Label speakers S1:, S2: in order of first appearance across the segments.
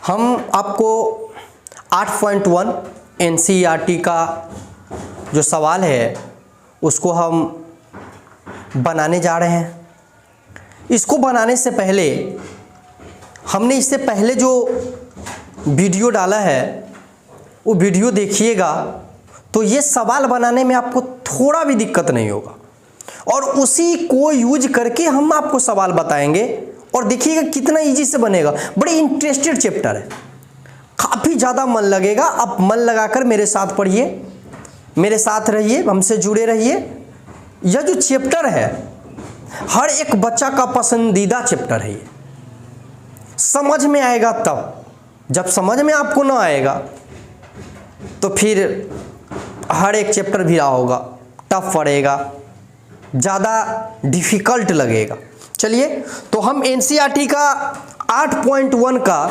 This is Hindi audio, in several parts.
S1: हम आपको 8.1 NCERT का जो सवाल है उसको हम बनाने जा रहे हैं। इसको बनाने से पहले हमने इससे पहले जो वीडियो डाला है वो वीडियो देखिएगा, तो ये सवाल बनाने में आपको थोड़ा भी दिक्कत नहीं होगा और उसी को यूज करके हम आपको सवाल बताएंगे और देखिएगा कितना इजी से बनेगा। बड़े इंटरेस्टेड चैप्टर है, काफ़ी ज़्यादा मन लगेगा। आप मन लगाकर मेरे साथ पढ़िए, मेरे साथ रहिए, हमसे जुड़े रहिए। यह जो चैप्टर है हर एक बच्चा का पसंदीदा चैप्टर है। ये समझ में आएगा तब, जब समझ में आपको ना आएगा तो फिर हर एक चैप्टर भी रहा होगा, टफ पड़ेगा, ज़्यादा डिफ़िकल्ट लगेगा। चलिए, तो हम NCERT का 8.1 का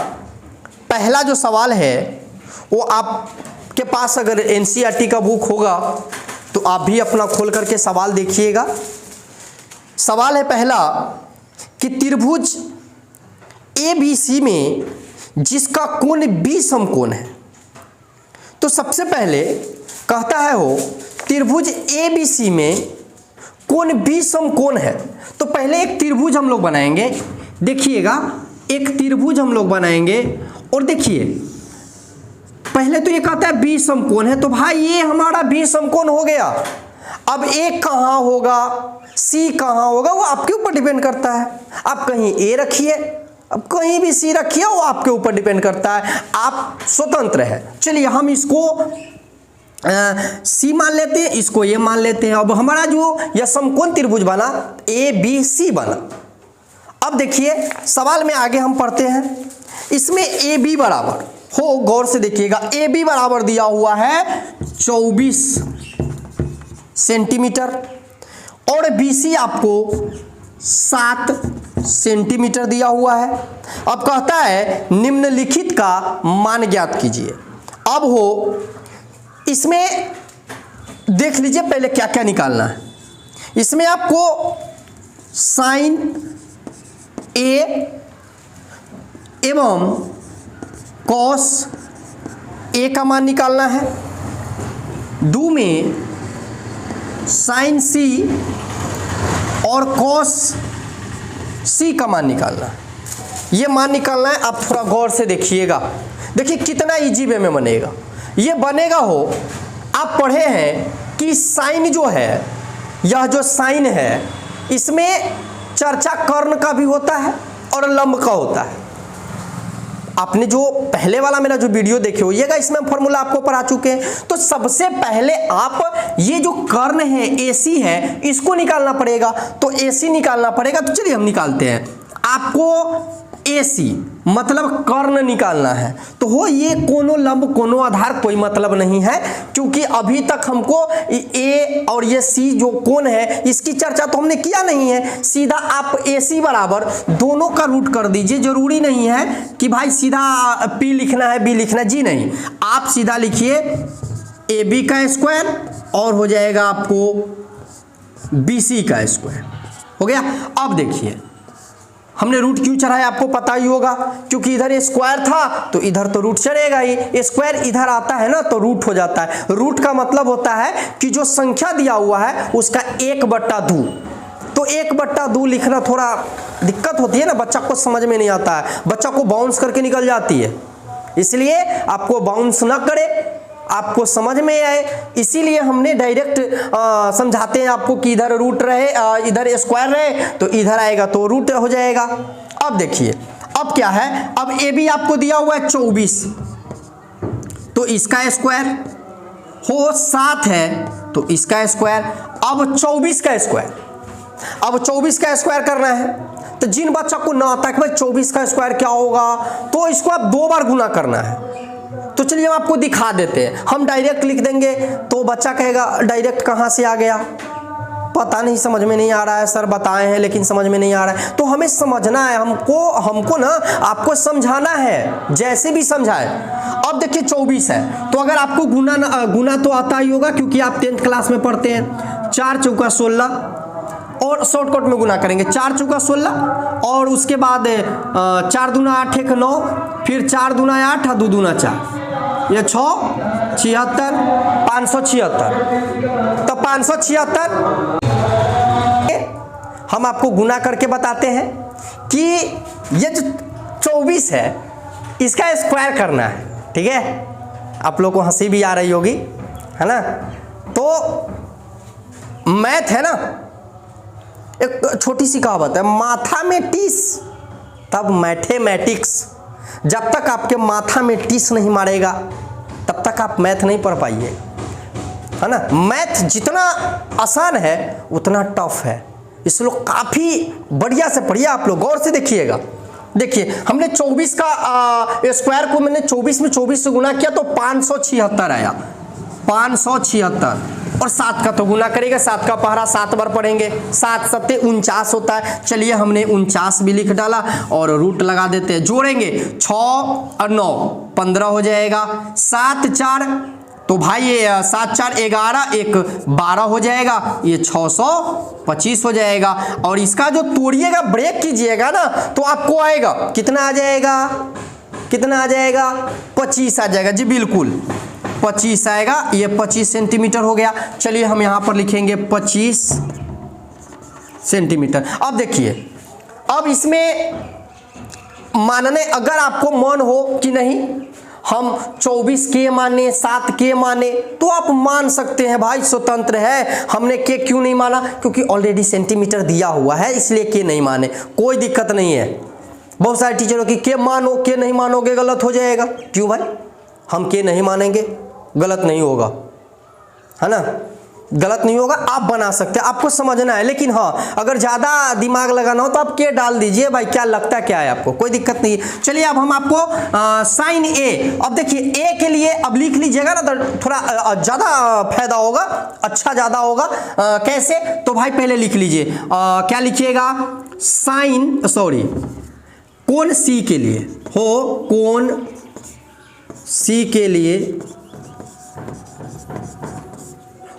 S1: पहला जो सवाल है वो आपके पास अगर NCERT का बुक होगा तो आप भी अपना खोल करके सवाल देखिएगा। सवाल है पहला कि त्रिभुज ABC में जिसका कोण B समकोण है। तो सबसे पहले कहता है वो त्रिभुज ABC में कोण B समकोण है। तो पहले एक त्रिभुज हम लोग बनाएंगे। देखिएगा, एक त्रिभुज हम लोग बनाएंगे और देखिए पहले तो ये कहता है B समकोण है, तो भाई ये हमारा B समकोण हो गया। अब A कहाँ होगा, C कहाँ होगा, वो आपके ऊपर डिपेंड करता है। आप कहीं A रखिए, अब कहीं भी C रखिए, वो आपके ऊपर डिपेंड करता है, आप स्वतंत्र है। चलिए हम इसको C मान लेते हैं, इसको ये मान लेते हैं। अब हमारा जो यह समकोण त्रिभुज बना ABC बना। अब देखिए सवाल में आगे हम पढ़ते हैं, इसमें AB बराबर हो, गौर से देखिएगा, AB बराबर दिया हुआ है 24 सेंटीमीटर और BC आपको 7 सेंटीमीटर दिया हुआ है। अब कहता है निम्नलिखित का मान ज्ञात कीजिए। अब हो, इसमें देख लीजिए पहले क्या क्या निकालना है। इसमें आपको साइन A एवं कॉस A का मान निकालना है। दो में साइन C और कॉस C का मान निकालना है। ये मान निकालना है। आप थोड़ा गौर से देखिएगा, देखिए कितना इजी वे में बनेगा। ये बनेगा हो, आप पढ़े हैं कि साइन जो है, यह जो साइन है इसमें चर्चा कर्ण का भी होता है और लंब का होता है। आपने जो पहले वाला मेरा जो वीडियो देखे होइएगा, इसमें फॉर्मूला आपको पढ़ा चुके हैं। तो सबसे पहले आप ये जो कर्ण है AC है, इसको निकालना पड़ेगा। तो AC निकालना पड़ेगा, तो चलिए हम निकालते हैं। आपको AC मतलब कर्ण निकालना है। तो हो ये कोनो लंब कोनो आधार कोई मतलब नहीं है, क्योंकि अभी तक हमको A और ये C जो कोण है इसकी चर्चा तो हमने किया नहीं है। सीधा आप AC बराबर दोनों का रूट कर दीजिए। जरूरी नहीं है कि भाई सीधा P लिखना है B लिखना, जी नहीं, आप सीधा लिखिए AB का स्क्वायर और हो जाएगा आपको BC का स्क्वायर। हो गया। अब देखिए हमने रूट क्यों चढ़ाया, आपको पता ही होगा, क्योंकि इधर स्क्वायर था तो इधर तो रूट चढ़ेगा ही। स्क्वायर इधर आता है ना तो रूट हो जाता है। रूट का मतलब होता है कि जो संख्या दिया हुआ है उसका 1/2। तो 1/2 लिखना थोड़ा दिक्कत होती है ना, बच्चा को समझ में नहीं आता है, बच्चा को बाउंस करके निकल जाती है। इसलिए आपको बाउंस ना करे, आपको समझ में आए, इसीलिए हमने डायरेक्ट समझाते हैं आपको कि इधर रूट रहे, इधर स्क्वायर रहे तो इधर आएगा तो रूट हो जाएगा। अब देखिए अब क्या है, अब AB आपको दिया हुआ है 24, तो इसका स्क्वायर हो 7 है तो इसका स्क्वायर। अब 24 का स्क्वायर, अब 24 का स्क्वायर करना है। तो जिन बच्चा को ना आता है कि भाई 24 का स्क्वायर क्या होगा, तो इसको आप 2 बार गुना करना है। तो चलिए हम आपको दिखा देते हैं, हम डायरेक्ट लिख देंगे तो बच्चा कहेगा डायरेक्ट कहाँ से आ गया, पता नहीं, समझ में नहीं आ रहा है सर, बताए हैं लेकिन समझ में नहीं आ रहा है। तो हमें समझना है, हमको ना आपको समझाना है, जैसे भी समझाए। अब देखिए 24 है तो अगर आपको गुना तो आता ही होगा, क्योंकि आप 10th क्लास में पढ़ते हैं। 4 चौका 16, और शॉर्टकट में गुना करेंगे। 4 चौका 16 और उसके बाद 4 दूना 8 1 9, फिर 4 दूना 8 और 2 दूना 4, ये 6 76 576। तो 576 हम आपको गुना करके बताते हैं कि ये जो 24 है इसका स्क्वायर करना है, ठीक है। आप लोग को हंसी भी आ रही होगी, है ना। तो मैथ है ना, एक छोटी सी कहावत है, माथा में टीस तब मैथमेटिक्स। जब तक आपके माथा में टीस नहीं मारेगा तब तक आप मैथ नहीं पढ़ पाइए, है ना। मैथ जितना आसान है उतना टफ है, इसलिए काफ़ी बढ़िया से पढ़िए। आप लोग गौर से देखिएगा। देखिए हमने 24 का स्क्वायर को मैंने 24 में 24 से गुना किया तो 576 आया, 576। और 7 का तो गुना करेगा, 7 का पहरा 7 बार पढ़ेंगे, 7 7 49 होता है। चलिए हमने 49 भी लिख डाला और रूट लगा देते हैं, जोड़ेंगे 6 और 9 15 हो जाएगा। 7 4 तो भाई ये 7 4 11 1 12 हो जाएगा, ये 625 हो जाएगा। और इसका जो तोड़िएगा ब्रेक कीजिएगा ना तो आपको आएगा कितना आ जाएगा, कितना आ जाएगा 25 आ जाएगा जी, बिल्कुल 25 आएगा। ये 25 सेंटीमीटर हो गया। चलिए हम यहाँ पर लिखेंगे 25 सेंटीमीटर। अब देखिए, अब इसमें मानने अगर आपको मन हो कि नहीं हम 24 के माने 7 के माने तो आप मान सकते हैं, भाई स्वतंत्र है। हमने के क्यों नहीं माना, क्योंकि ऑलरेडी सेंटीमीटर दिया हुआ है इसलिए के नहीं माने, कोई दिक्कत नहीं है। बहुत सारे टीचरों की के मानो, के नहीं मानोगे गलत हो जाएगा। क्यों भाई, हम के नहीं मानेंगे, गलत नहीं होगा, है ना, गलत नहीं होगा। आप बना सकते हैं, आपको समझना है। लेकिन हाँ, अगर ज़्यादा दिमाग लगाना हो तो आप के डाल दीजिए भाई, क्या लगता क्या है आपको, कोई दिक्कत नहीं। चलिए अब हम आपको साइन ए, अब देखिए ए के लिए अब लिख लीजिएगा ना तो थोड़ा ज़्यादा फायदा होगा, अच्छा ज़्यादा होगा। कैसे, तो भाई पहले लिख लीजिए, क्या लिखिएगा, साइन सॉरी कोण सी के लिए हो, कोण सी के लिए,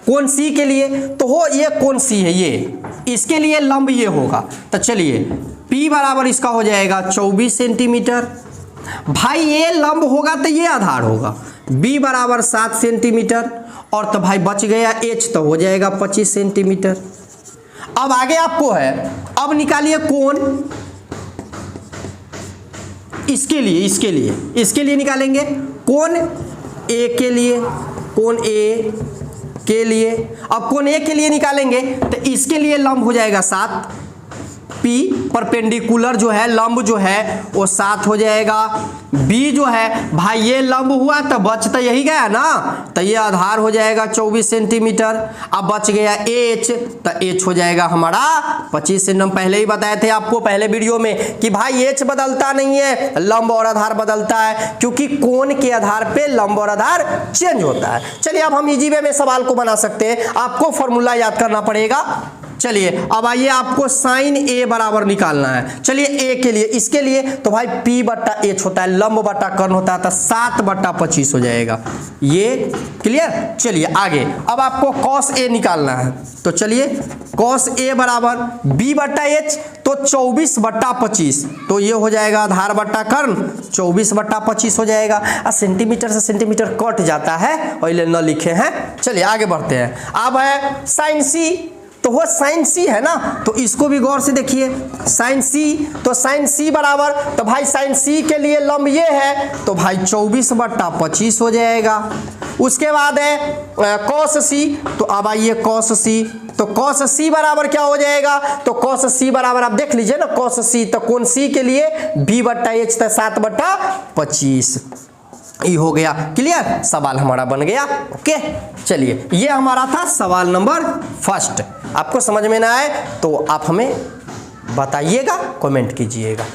S1: कोण सी के लिए तो हो, ये कोण सी है, ये इसके लिए लंब ये होगा। तो चलिए P बराबर इसका हो जाएगा 24 सेंटीमीटर। भाई ये लंब होगा तो ये आधार होगा, B बराबर 7 सेंटीमीटर। और तो भाई बच गया H, तो हो जाएगा 25 सेंटीमीटर। अब आगे आपको है, अब निकालिए कोण इसके लिए, इसके लिए निकालेंगे कोण A के लिए, कोण A के लिए। अब कोण ए के लिए निकालेंगे तो इसके लिए लंब हो जाएगा 7, P परपेंडिकुलर जो है लंब जो है वो 7 हो जाएगा। B जो है भाई ये लंब हुआ तो बच तो यही गया ना, तो ये आधार हो जाएगा 24 सेंटीमीटर। अब बच गया H, तो H हो जाएगा हमारा 25 सेंटीमीटर। पहले ही बताए थे आपको पहले वीडियो में कि भाई H बदलता नहीं है, लंब और आधार बदलता है, क्योंकि कोण के आधार पे लंब और आधार चेंज होता है। चलिए अब हम इजी वे में सवाल को बना सकते हैं, आपको फॉर्मूला याद करना पड़ेगा। चलिए अब आइए, आपको साइन ए बराबर निकालना है। चलिए ए के लिए, इसके लिए तो भाई P बट्टा H होता है, लंब बट्टा कर्ण होता है, तो 7 बट्टा 25 हो जाएगा। ये क्लियर। चलिए आगे, अब आपको cos A निकालना है। तो चलिए cos A बराबर B बट्टा H, तो 24 बट्टा 25, तो ये हो जाएगा आधार बट्टा कर्ण, 24 बट्टा 25 हो जाएगा। सेंटीमीटर से सेंटीमीटर कट जाता है और ये न लिखे हैं। चलिए आगे बढ़ते हैं। अब है साइन C, तो वो साइन सी है ना, तो इसको भी गौर से देखिए, साइन सी, तो साइन सी बराबर, तो भाई साइन सी के लिए लंब ये है तो भाई 24 बट्टा 25 हो जाएगा। उसके बाद है कॉस सी, तो अब आइए कॉस सी, तो कॉस सी बराबर क्या हो जाएगा, तो कॉस सी बराबर आप देख लीजिए ना, कॉस सी तो कोण सी के लिए B बट्टा H, तो 7 बट्टा 25 ये हो गया। क्लियर, सवाल हमारा बन गया। ओके, चलिए ये हमारा था सवाल नंबर फर्स्ट। आपको समझ में ना आए तो आप हमें बताइएगा, कमेंट कीजिएगा।